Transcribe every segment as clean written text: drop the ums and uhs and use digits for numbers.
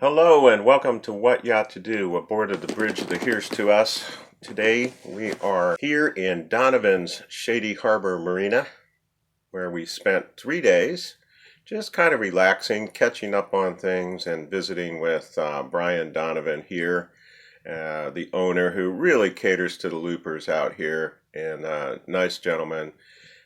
Hello and welcome to What Yacht To Do aboard of the bridge that Here's to Us. Today we are here in Donovan's Shady Harbor Marina, where we spent 3 days just kind of relaxing, catching up on things, and visiting with Brian Donovan here, the owner who really caters to the loopers out here, and nice gentleman.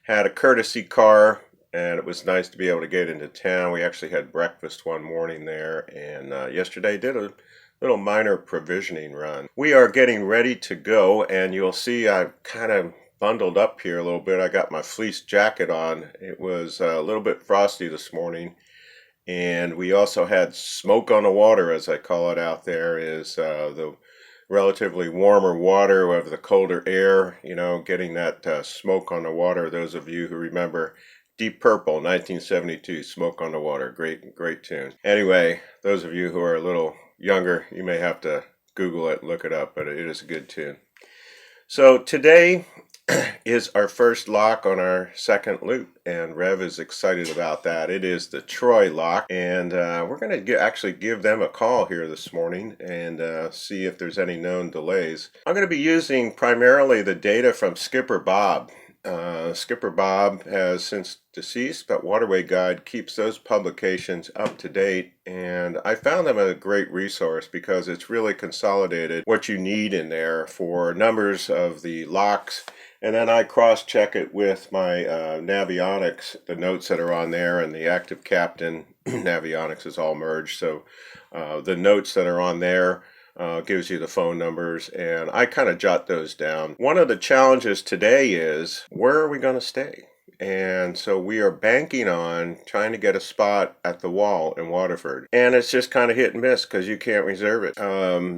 Had a courtesy car, and it was nice to be able to get into town. We actually had breakfast one morning there, and yesterday did a little minor provisioning run. We are getting ready to go, and you'll see I've kind of bundled up here a little bit. I got my fleece jacket on. It was a little bit frosty this morning, and we also had smoke on the water, as I call it out there, is the relatively warmer water of the colder air, getting that smoke on the water. Those of you who remember Deep Purple, 1972, Smoke on the Water, great tune. Anyway, those of you who are a little younger, you may have to Google it, look it up, but it is a good tune. So today is our first lock on our second loop, and Rev is excited about that. It is the Troy lock, and we're going to actually give them a call here this morning and see if there's any known delays. I'm going to be using primarily the data from Skipper Bob. Skipper Bob has since deceased, but Waterway Guide keeps those publications up to date, and I found them a great resource because it's really consolidated what you need in there for numbers of the locks, and then I cross-check it with my Navionics, the notes that are on there, and the Active Captain Navionics is all merged, so the notes that are on there gives you the phone numbers, and I kind of jot those down. One of the challenges today is, where are we going to stay? And so we are banking on trying to get a spot at the Wall in Waterford. And it's just kind of hit and miss because you can't reserve it.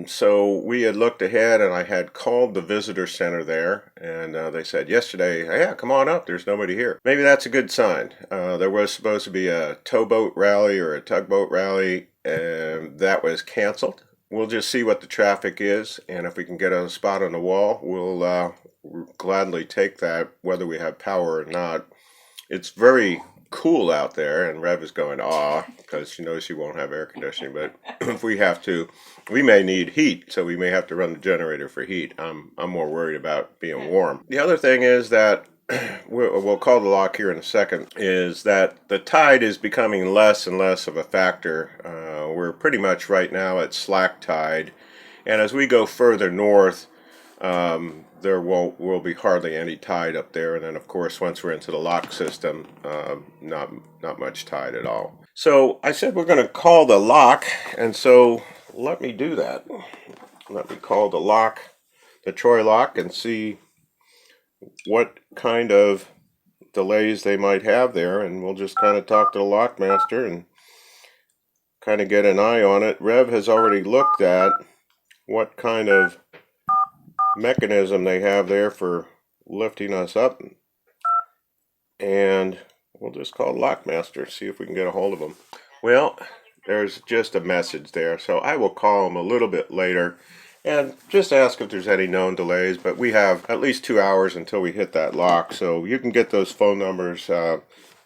So we had looked ahead, and I had called the visitor center there, and they said yesterday, yeah, come on up, there's nobody here. Maybe that's a good sign. There was supposed to be a towboat rally or a tugboat rally, and that was canceled. We'll just see what the traffic is, and if we can get a spot on the Wall, we'll gladly take that, whether we have power or not. It's very cool out there, and Rev is going, because she knows she won't have air conditioning, but if we have to, we may need heat, so we may have to run the generator for heat. I'm more worried about being warm. The other thing is that we'll call the lock here in a second, is that the tide is becoming less and less of a factor. We're pretty much right now at slack tide, and as we go further north, there will be hardly any tide up there, and then of course once we're into the lock system, not much tide at all. So I said we're going to call the lock, and so let me do that. Let me call the lock, the Troy lock, and see what kind of delays they might have there, and we'll just kind of talk to the lockmaster and kind of get an eye on it. Rev has already looked at what kind of mechanism they have there for lifting us up, and we'll just call lockmaster, see if we can get a hold of him. Well, there's just a message there, so I will call him a little bit later and just ask if there's any known delays, but we have at least 2 hours until we hit that lock, so you can get those phone numbers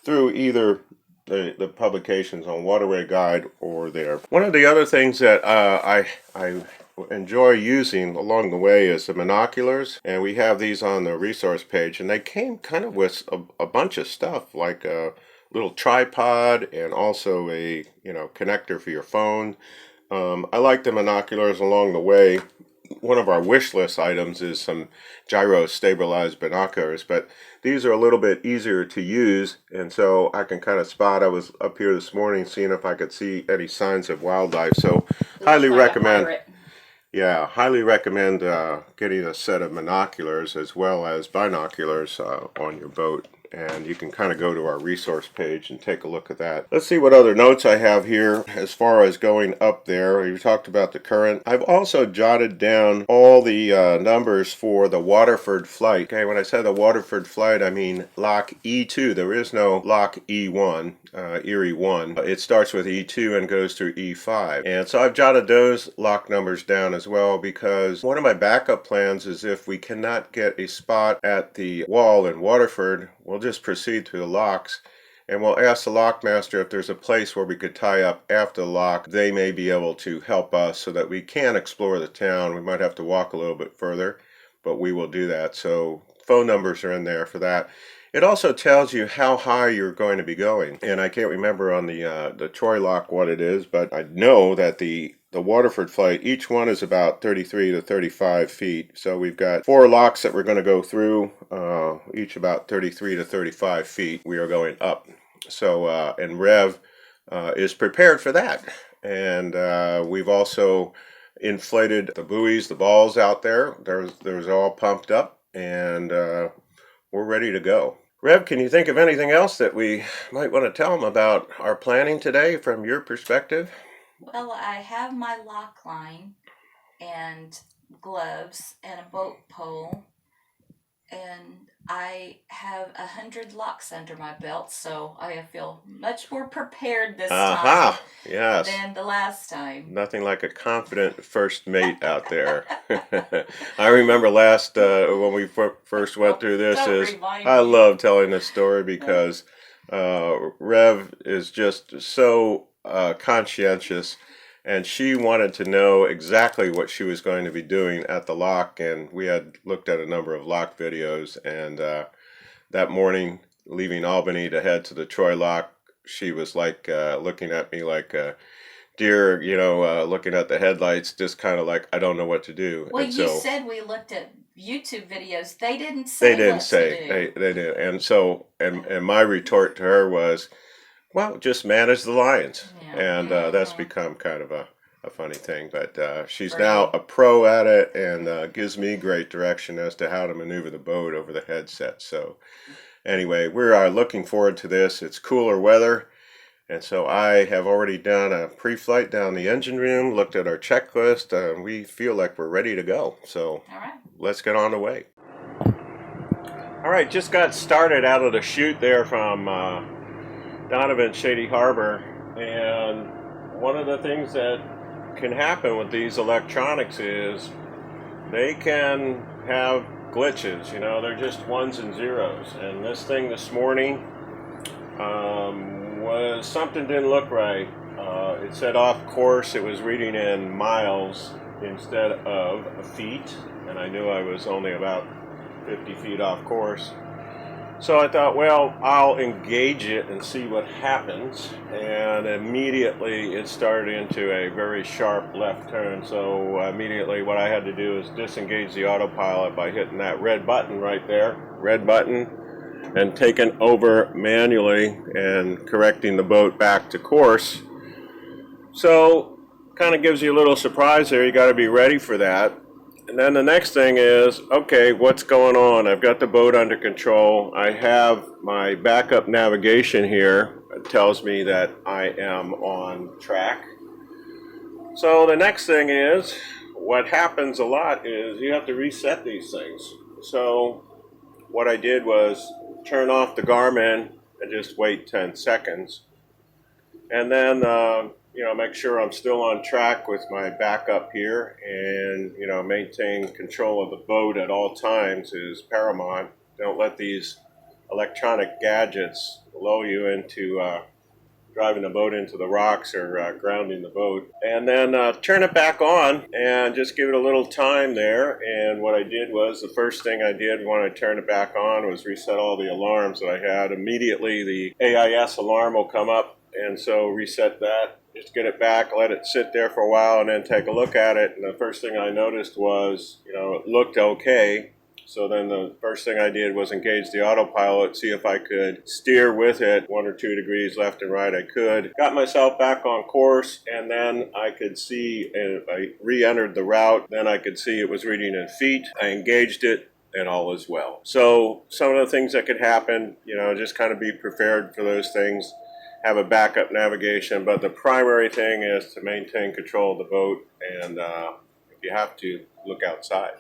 through either the publications on Waterway Guide or there. One of the other things that I enjoy using along the way is the binoculars, and we have these on the resource page, and they came kind of with a bunch of stuff, like a little tripod and also a connector for your phone. I like the binoculars along the way. One of our wish list items is some gyro stabilized binoculars, but these are a little bit easier to use, and so I can kind of spot. I was up here this morning seeing if I could see any signs of wildlife, so highly recommend. Yeah, highly recommend getting a set of binoculars as well as binoculars on your boat. And you can kind of go to our resource page and take a look at that. Let's see what other notes I have here as far as going up there. You talked about the current. I've also jotted down all the numbers for the Waterford flight. Okay, when I said the Waterford flight, I mean lock E2. There is no lock E1, Erie 1. It starts with E2 and goes through E5. And so I've jotted those lock numbers down as well, because one of my backup plans is if we cannot get a spot at the Wall in Waterford, we'll just proceed through the locks And we'll ask the lockmaster if there's a place where we could tie up after the lock. They may be able to help us so that we can explore the town. We might have to walk a little bit further, but we will do that. So phone numbers are in there for that. It also tells you how high you're going to be going. And I can't remember on the Troy lock what it is, but I know that the Waterford flight, each one is about 33 to 35 feet. So we've got 4 locks that we're going to go through, each about 33 to 35 feet. We are going up. So, and Rev is prepared for that. And we've also inflated the buoys, the balls out there. There's all pumped up, and we're ready to go. Rev, can you think of anything else that we might want to tell them about our planning today from your perspective? Well, I have my lock line and gloves and a boat pole, and I have 100 locks under my belt, so I feel much more prepared this time yes. than the last time. Nothing like a confident first mate out there. I remember last when we first went through this. I love telling this story because Rev is just so conscientious, and she wanted to know exactly what she was going to be doing at the lock, and we had looked at a number of lock videos, and that morning leaving Albany to head to the Troy lock, she was like looking at me like deer, looking at the headlights, just kind of like, I don't know what to do. Well, and you so, said we looked at YouTube videos. They didn't say they didn't what say to do. they didn't. And so, and my retort to her was, well, just manage the lions. Yeah. And that's become kind of a funny thing, but she's now a pro at it, and gives me great direction as to how to maneuver the boat over the headset. So anyway, we're looking forward to this. It's cooler weather, and so I have already done a pre-flight down the engine room, looked at our checklist, and we feel like we're ready to go. So All right. Let's get on the way. All right, just got started out of the chute there from Donovan, Shady Harbor, and one of the things that can happen with these electronics is they can have glitches. They're just ones and zeros, and this thing this morning was something didn't look right. It said off course. It was reading in miles instead of feet, and I knew I was only about 50 feet off course. So I thought, well, I'll engage it and see what happens. And immediately it started into a very sharp left turn. So immediately what I had to do is disengage the autopilot by hitting that red button right there, red button, and taking over manually and correcting the boat back to course. So kind of gives you a little surprise there. You got to be ready for that. And then the next thing is, okay, what's going on? I've got the boat under control. I have my backup navigation here. It tells me that I am on track. So the next thing is, what happens a lot is you have to reset these things. So what I did was turn off the Garmin and just wait 10 seconds. And then make sure I'm still on track with my backup here, and maintain control of the boat at all times is paramount. Don't let these electronic gadgets lull you into driving the boat into the rocks or grounding the boat. And then turn it back on and just give it a little time there. And what I did was, the first thing I did when I turned it back on was reset all the alarms that I had. Immediately the AIS alarm will come up, and so reset that. Just get it back, let it sit there for a while, and then take a look at it. And the first thing I noticed was, it looked okay. So then the first thing I did was engage the autopilot, see if I could steer with it 1 or 2 degrees left and right. I could. Got myself back on course, and then I could see, and I re-entered the route. Then I could see it was reading in feet. I engaged it, and all is well. So some of the things that could happen, just kind of be prepared for those things. Have a backup navigation, but the primary thing is to maintain control of the boat, and if you have to, look outside.